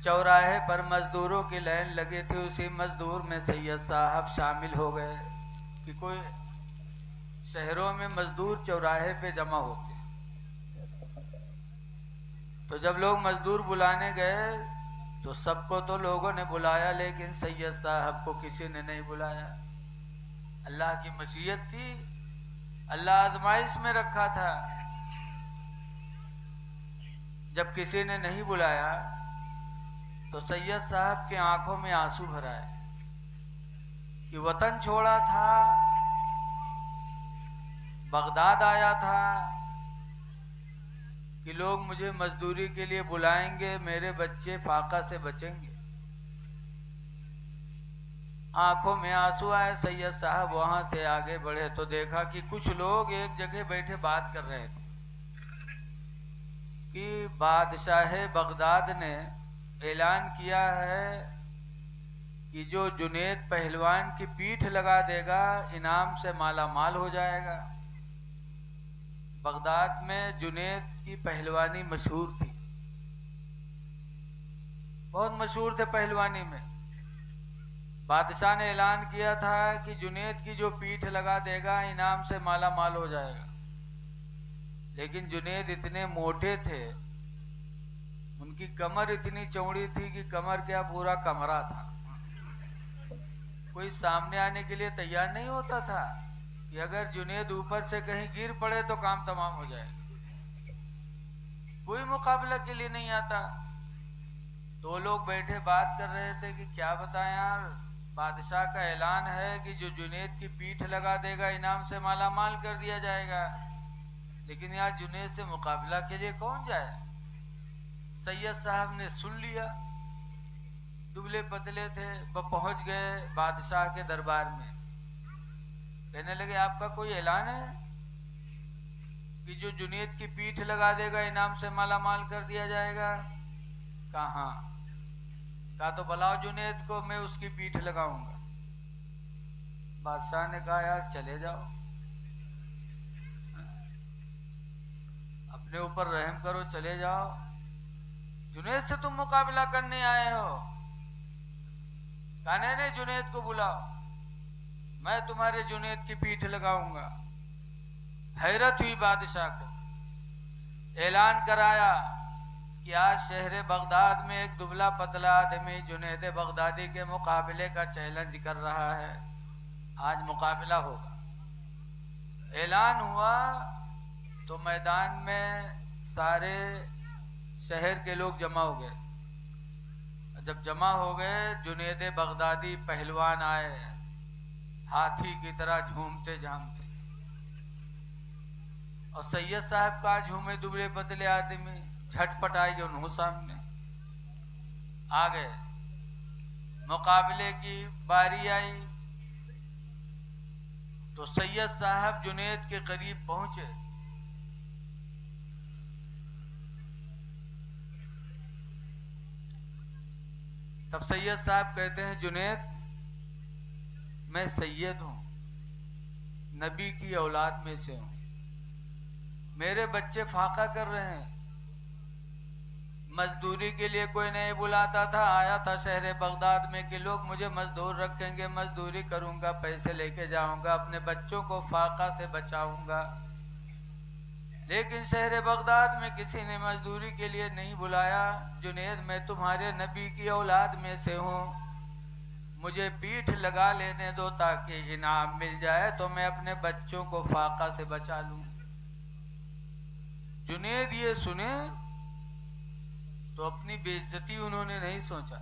چوراہے پر مزدوروں کی لائن لگی تھی، اسی مزدور میں سید صاحب شامل ہو گئے کہ کوئی شہروں میں مزدور چوراہے پہ جمع ہوتے ہیں، تو جب لوگ مزدور بلانے گئے تو سب کو تو لوگوں نے بلایا، لیکن سید صاحب کو کسی نے نہیں بلایا۔ اللہ کی مشیت تھی، اللہ آزمائش میں رکھا تھا۔ جب کسی نے نہیں بلایا تو سید صاحب کی آنکھوں میں آنسو بھر آئے کہ وطن چھوڑا تھا، بغداد آیا تھا کہ لوگ مجھے مزدوری کے لیے بلائیں گے، میرے بچے فاقہ سے بچیں گے۔ آنکھوں میں آنسو آئے۔ سید صاحب وہاں سے آگے بڑھے تو دیکھا کہ کچھ لوگ ایک جگہ بیٹھے بات کر رہے تھے کہ بادشاہ بغداد نے اعلان کیا ہے کہ جو جنید پہلوان کی پیٹھ لگا دے گا انعام سے مالا مال ہو جائے گا۔ بغداد میں جنید کی پہلوانی مشہور تھی، بہت مشہور تھے پہلوانی میں۔ بادشاہ نے اعلان کیا تھا کہ جنید کی جو پیٹھ لگا دے گا انعام سے مالا مال ہو جائے گا، لیکن جنید اتنے موٹے تھے، ان کی کمر اتنی چوڑی تھی کہ کمر کیا پورا کمرہ تھا، کوئی سامنے آنے کے لیے تیار نہیں ہوتا تھا کہ اگر جنید اوپر سے کہیں گر پڑے تو کام تمام ہو جائے گا، کوئی مقابلہ کے لیے نہیں آتا۔ دو لوگ بیٹھے بات کر رہے تھے کہ کیا بتائیں یار، بادشاہ کا اعلان ہے کہ جو جنید کی پیٹھ لگا دے گا انعام سے مالا مال کر دیا جائے گا، لیکن یار جنید سے مقابلہ کے لیے کون جائے؟ سید صاحب نے سن لیا، دبلے پتلے تھے، وہ پہنچ گئے بادشاہ کے دربار میں، کہنے لگے آپ کا کوئی اعلان ہے کہ جو جنید کی پیٹھ لگا دے گا انعام سے مالا مال کر دیا جائے گا؟ کہاں؟ کہا تو بلاؤ جنید کو، میں اس کی پیٹھ لگاؤں گا۔ بادشاہ نے کہا یار چلے جاؤ، اپنے اوپر رحم کرو، چلے جاؤ، جنید سے تم مقابلہ کرنے آئے ہو؟ کہا نہیں جنید کو بلاؤ، میں تمہارے جنید کی پیٹھ لگاؤں گا۔ حیرت ہوئی بادشاہ کو، اعلان کرایا کہ آج شہر بغداد میں ایک دبلا پتلا آدمی جنید بغدادی کے مقابلے کا چیلنج کر رہا ہے، آج مقابلہ ہوگا۔ اعلان ہوا تو میدان میں سارے شہر کے لوگ جمع ہو گئے۔ جب جمع ہو گئے جنید بغدادی پہلوان آئے، ہاتھی کی طرح جھومتے جھامتے، اور سید صاحب کا جھومے دبلے پتلے آدمی جھٹ پٹ آئے جو انہوں سامنے آ گئے۔ مقابلے کی باری آئی تو سید صاحب جنید کے قریب پہنچے، تب سید صاحب کہتے ہیں جنید میں سید ہوں، نبی کی اولاد میں سے ہوں، میرے بچے فاقہ کر رہے ہیں، مزدوری کے لیے کوئی نہیں بلاتا تھا، آیا تھا شہر بغداد میں کہ لوگ مجھے مزدور رکھیں گے، مزدوری کروں گا، پیسے لے کے جاؤں گا، اپنے بچوں کو فاقہ سے بچاؤں گا، لیکن شہر بغداد میں کسی نے مزدوری کے لیے نہیں بلایا۔ جنید میں تمہارے نبی کی اولاد میں سے ہوں، مجھے پیٹھ لگا لینے دو تاکہ انعام مل جائے تو میں اپنے بچوں کو فاقہ سے بچا لوں۔ جنید یہ سنے تو اپنی بے عزتی انہوں نے نہیں سوچا،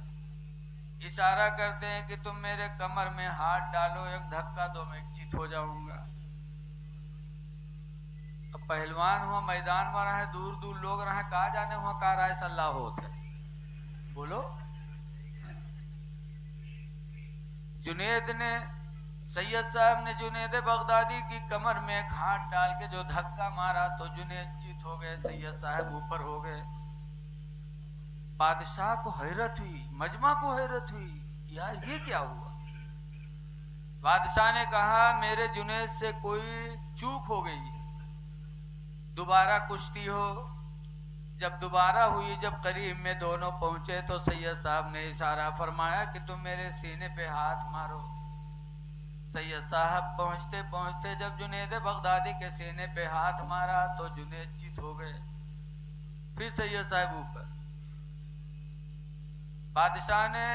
اشارہ کرتے ہیں کہ تم میرے کمر میں ہاتھ ڈالو، ایک دھکا دو میں چیت ہو جاؤں گا۔ اب پہلوان ہوا میدان میں رہے، دور دور لوگ رہے، کہاں جانے ہوا کہا رائے صلی اللہ ہوتے بولو۔ جنید نے سید صاحب نے جنید بغدادی کی کمر میں ایک ہاتھ ڈال کے جو دھکا مارا تو جنید چیت ہو گئے، سید صاحب اوپر ہو گئے۔ بادشاہ کو حیرت ہوئی، مجمع کو حیرت ہوئی، یار یہ کیا ہوا؟ بادشاہ نے کہا میرے جنید سے کوئی چوک ہو گئی ہے، دوبارہ کشتی ہو جب دوبارہ ہوئی، جب قریب میں دونوں پہنچے تو سید صاحب نے اشارہ فرمایا کہ تم میرے سینے پہ ہاتھ مارو۔ سید صاحب پہنچتے پہنچتے جب جنید بغدادی کے سینے پہ ہاتھ مارا تو جنید چت ہو گئے۔ پھر سید صاحب اوپر، بادشاہ نے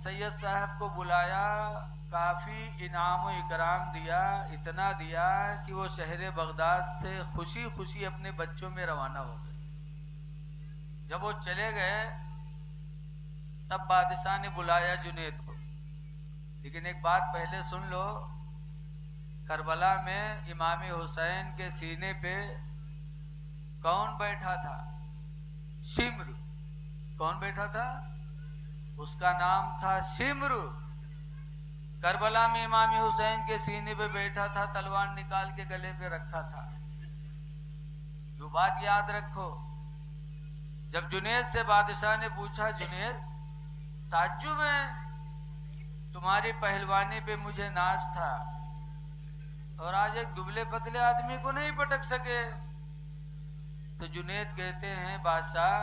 سید صاحب کو بلایا، کافی انعام و اکرام دیا، اتنا دیا کہ وہ شہر بغداد سے خوشی خوشی اپنے بچوں میں روانہ ہو گئے۔ جب وہ چلے گئے تب بادشاہ نے بلایا جنید کو، لیکن ایک بات پہلے سن لو، کربلا میں امام حسین کے سینے پہ کون بیٹھا تھا؟ شمر۔ کون بیٹھا تھا؟ اس کا نام تھا شمر۔ کربلا میں امام حسین کے سینے پہ بیٹھا تھا، تلوار نکال کے گلے پہ رکھا تھا۔ جو بات یاد رکھو، جب جنید سے بادشاہ نے پوچھا، جنید تعجب ہے، تمہاری پہلوانی پہ مجھے ناز تھا اور آج ایک دبلے پتلے آدمی کو نہیں پٹک سکے۔ تو جنید کہتے ہیں، بادشاہ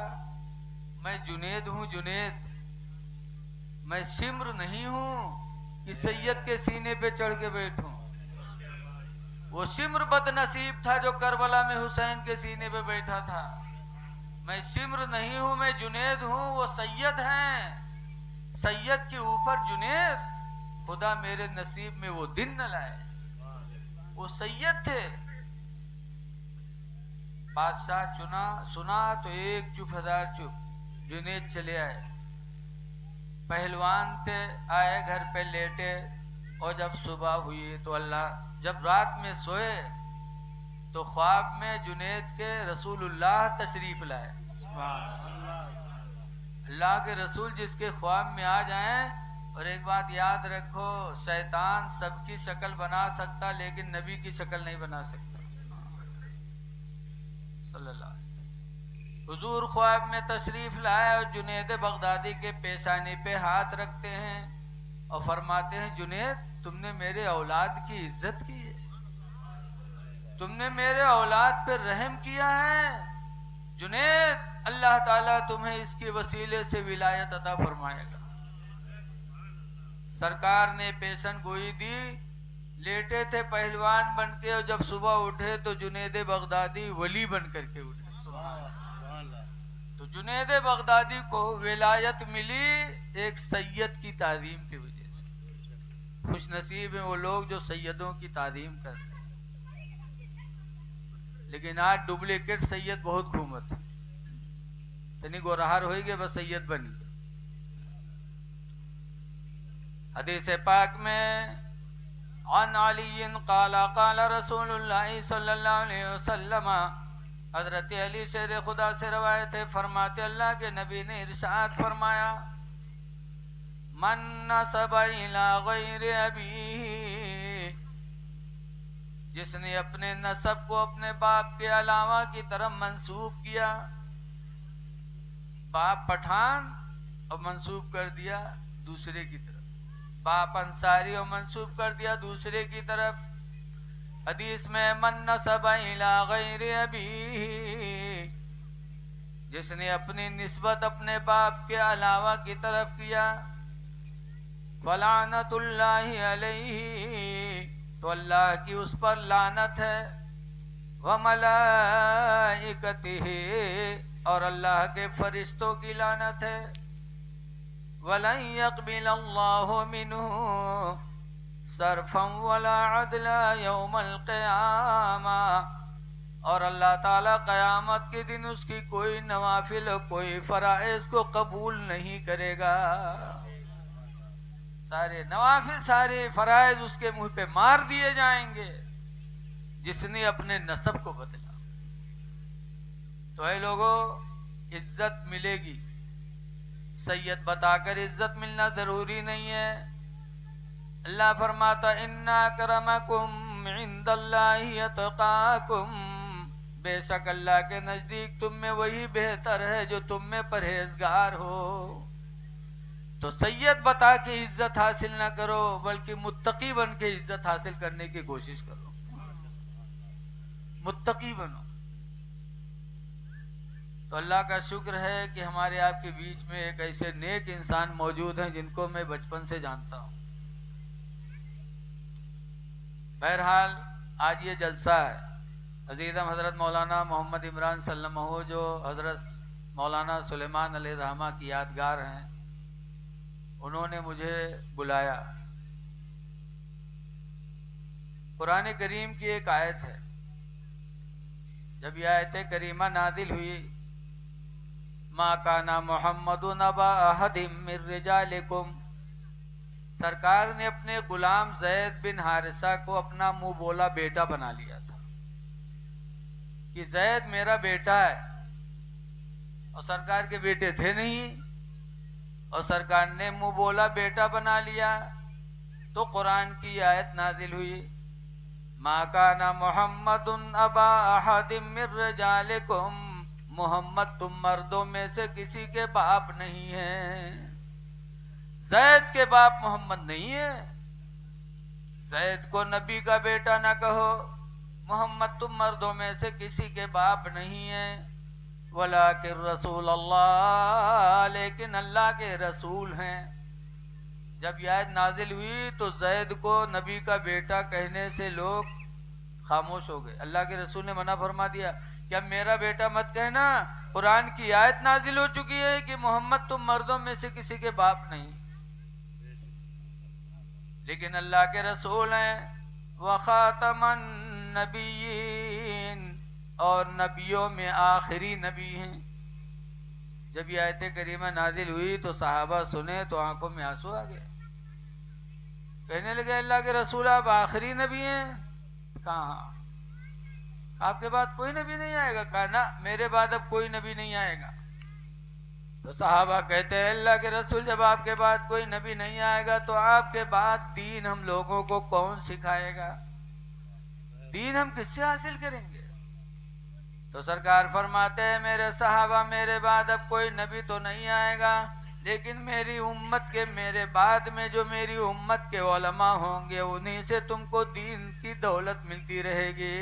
میں جنید ہوں، جنید، میں شمر نہیں ہوں کہ سید کے سینے پہ چڑھ کے بیٹھوں۔ وہ شمر بد نصیب تھا جو کربلا میں حسین کے سینے پہ بیٹھا تھا۔ میں شمر نہیں ہوں، میں جنید ہوں، وہ سید ہیں، سید کے اوپر جنید۔ خدا میرے نصیب میں وہ دن نہ لائے، وہ سید تھے۔ بادشاہ سنا تو ایک چپ ہزار چپ۔ جنید چلے آئے، پہلوان تھے، آئے گھر پہ لیٹے، اور جب صبح ہوئی تو جب رات میں سوئے تو خواب میں جنید کے رسول اللہ تشریف لائے۔ اللہ کے رسول جس کے خواب میں آ جائیں۔ اور ایک بات یاد رکھو، شیطان سب کی شکل بنا سکتا لیکن نبی کی شکل نہیں بنا سکتا صلی اللہ علیہ وسلم۔ حضور خواب میں تشریف لائے اور جنید بغدادی کے پیشانی پہ ہاتھ رکھتے ہیں اور فرماتے ہیں، جنید تم نے میرے اولاد کی عزت کی ہے، تم نے میرے اولاد پہ رحم کیا ہے، جنید اللہ تعالیٰ تمہیں اس کے وسیلے سے ولایت عطا فرمائے گا۔ سرکار نے پیشن گوئی دی، لیٹے تھے پہلوان بن کے، اور جب صبح اٹھے تو جنید بغدادی ولی بن کر کے اٹھے۔ تو جنید بغدادی کو ولایت ملی ایک سید کی تعظیم کی وجہ سے۔ خوش نصیب ہیں وہ لوگ جو سیدوں کی تعظیم کرتے ہیں، لیکن آج ڈپلیکیٹ سید بہت گھومت ہے، تنی گورہار ہوئی گے بس سید بنی۔ حدیث پاک میں عن علی قال قال رسول اللہ صلی اللہ علیہ وسلم، حضرت علی شیر خدا سے روایت ہے، فرماتے اللہ کے نبی نے ارشاد فرمایا، من نسب الی غیر ابیہ، جس نے اپنے نسب کو اپنے باپ کے علاوہ کی طرف منسوب کیا، باپ پٹھان اور منسوب کر دیا دوسرے کی طرف، باپ انصاری اور منسوب کر دیا دوسرے کی طرف۔ حدیث میں من نسب الی غیر ابیہ، جس نے اپنی نسبت اپنے باپ کے علاوہ کی طرف کیا، فلعنت اللہ علیہ، تو اللہ کی اس پر لعنت ہے، وملائکتہ، اور اللہ کے فرشتوں کی لعنت ہے، وَلَن يَقْبِلَ اللَّهُ مِنْهُ صَرْفًا وَلَا عَدْلًا يَوْمَ الْقِيَامَةِ، اور اللہ تعالیٰ قیامت کے دن اس کی کوئی نوافل کوئی فرائض کو قبول نہیں کرے گا۔ سارے نوافل سارے فرائض اس کے منہ پہ مار دیے جائیں گے جس نے اپنے نسب کو بدلا۔ تو اے لوگوں، عزت ملے گی، سید بتا کر عزت ملنا ضروری نہیں ہے۔ اللہ فرماتا ان اکرمکم عند اللہ اتقاکم، بے شک اللہ کے نزدیک تم میں وہی بہتر ہے جو تم میں پرہیزگار ہو۔ تو سید بتا کے عزت حاصل نہ کرو بلکہ متقی بن کے عزت حاصل کرنے کی کوشش کرو، متقی بنو۔ تو اللہ کا شکر ہے کہ ہمارے آپ کے بیچ میں ایک ایسے نیک انسان موجود ہیں جن کو میں بچپن سے جانتا ہوں۔ بہرحال آج یہ جلسہ ہے، عزیزم حضرت مولانا محمد عمران سلمہ جو حضرت مولانا سلیمان علیہ الرحمہ کی یادگار ہیں، انہوں نے مجھے بلایا۔ قرآن کریم کی ایک آیت ہے، جب یہ آیت کریمہ نازل ہوئی، ما کان محمد نبا احد من رجالکم، سرکار نے اپنے غلام زید بن حارثہ کو اپنا منہ بولا بیٹا بنا لیا تھا کہ زید میرا بیٹا ہے، اور سرکار کے بیٹے تھے نہیں، اور سرکار نے منہ بولا بیٹا بنا لیا۔ تو قرآن کی آیت نازل ہوئی، ما کان محمد ابا احد من رجالکم، محمد تم مردوں میں سے کسی کے باپ نہیں ہیں، زید کے باپ محمد نہیں ہے، زید کو نبی کا بیٹا نہ کہو، محمد تم مردوں میں سے کسی کے باپ نہیں ہیں، ولیکن رسول اللہ، لیکن اللہ کے رسول ہیں۔ جب یہ آیت نازل ہوئی تو زید کو نبی کا بیٹا کہنے سے لوگ خاموش ہو گئے۔ اللہ کے رسول نے منع فرما دیا کہ اب میرا بیٹا مت کہنا، قرآن کی آیت نازل ہو چکی ہے کہ محمد تم مردوں میں سے کسی کے باپ نہیں، لیکن اللہ کے رسول ہیں، وخاتم النبیین، اور نبیوں میں آخری نبی ہیں۔ جب یہ آیت کریمہ نازل ہوئی تو صحابہ سنے تو آنکھوں میں آنسو آ گئے، کہنے لگے اللہ کے رسول آپ آخری نبی ہیں؟ کہاں، آپ کے بعد کوئی نبی نہیں آئے گا؟ کہا نا، میرے بعد اب کوئی نبی نہیں آئے گا۔ تو صحابہ کہتے ہیں اللہ کے رسول جب آپ کے بعد کوئی نبی نہیں آئے گا تو آپ کے بعد دین ہم لوگوں کو کون سکھائے گا؟ دین ہم کس سے حاصل کریں گے؟ تو سرکار فرماتے ہیں میرے صحابہ میرے بعد اب کوئی نبی تو نہیں آئے گا، لیکن میری امت کے میرے بعد میں جو میری امت کے علماء ہوں گے انہی سے تم کو دین کی دولت ملتی رہے گی۔